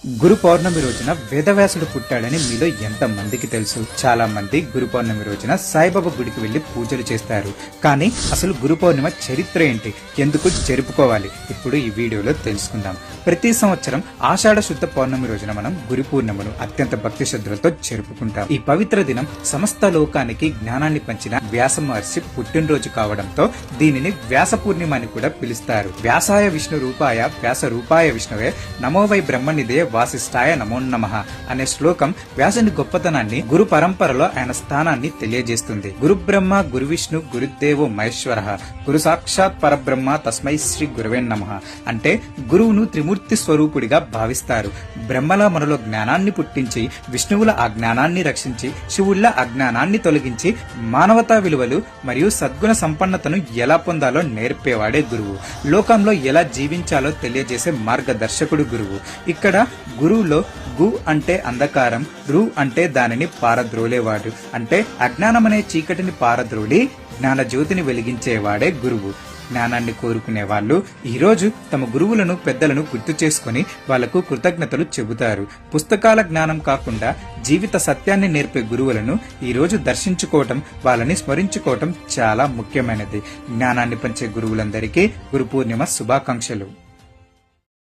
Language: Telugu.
గురు పౌర్ణమి రోజున వేదవ్యాసుడు పుట్టాడని మీలో ఎంత మందికి తెలుసు? చాలా మంది గురు పౌర్ణమి రోజున సాయిబాబా గుడికి వెళ్లి పూజలు చేస్తారు. కానీ అసలు గురు పౌర్ణిమ చరిత్ర ఏంటి, ఎందుకు జరుపుకోవాలి, ఇప్పుడు ఈ వీడియోలో తెలుసుకుందాం. ప్రతి సంవత్సరం ఆషాఢ శుద్ధ పౌర్ణమి రోజున మనం గురు పూర్ణిమను అత్యంత భక్తి శ్రద్ధలతో జరుపుకుంటాం. ఈ పవిత్ర దినం సమస్త లోకానికి జ్ఞానాన్ని పంచిన వ్యాస మహర్షి పుట్టినరోజు కావడంతో దీనిని వ్యాస పూర్ణిమ అని కూడా పిలుస్తారు. వ్యాసాయ విష్ణు రూపాయ వ్యాస రూపాయ విష్ణువే నమో వై బ్రహ్మనిదే వాసిష్ఠాయ నమో నమః అనే శ్లోకం వ్యాసుని గొప్పతనాన్ని, గురు పరంపరలో ఆయన స్థానాన్ని తెలియజేస్తుంది. గురు బ్రహ్మ గురు విష్ణు గురుదేవో మహేశ్వర గురు సాక్షాత్ పరబ్రహ్మ తస్మై శ్రీ గురవే నమః అంటే గురువును త్రిమూర్తి స్వరూపుడిగా భావిస్తారు. బ్రహ్మలా మనలో జ్ఞానాన్ని పుట్టించి, విష్ణువుల ఆ జ్ఞానాన్ని రక్షించి, శివుళ్ళ అజ్ఞానాన్ని తొలగించి, మానవతా విలువలు మరియు సద్గుణ సంపన్నతను ఎలా పొందాలో నేర్పేవాడే గురువు. లోకంలో ఎలా జీవించాలో తెలియజేసే మార్గదర్శకుడు గురువు. ఇక్కడ గురువులో గు అంటే అంధకారం, రు అంటే దానిని పారద్రోలేవాడు, అంటే అజ్ఞానమనే చీకటిని పారద్రోలి జ్ఞాన జ్యోతిని వెలిగించేవాడే గురువు. జ్ఞానాన్ని కోరుకునే వాళ్ళు ఈ రోజు తమ గురువులను, పెద్దలను గుర్తు చేసుకుని వాళ్లకు కృతజ్ఞతలు చెబుతారు. పుస్తకాల జ్ఞానం కాకుండా జీవిత సత్యాన్ని నేర్పే గురువులను ఈ రోజు దర్శించుకోవటం, వాళ్ళని స్మరించుకోవటం చాలా ముఖ్యమైనది. జ్ఞానాన్ని పంచే గురువులందరికీ గురు పూర్ణిమ శుభాకాంక్షలు.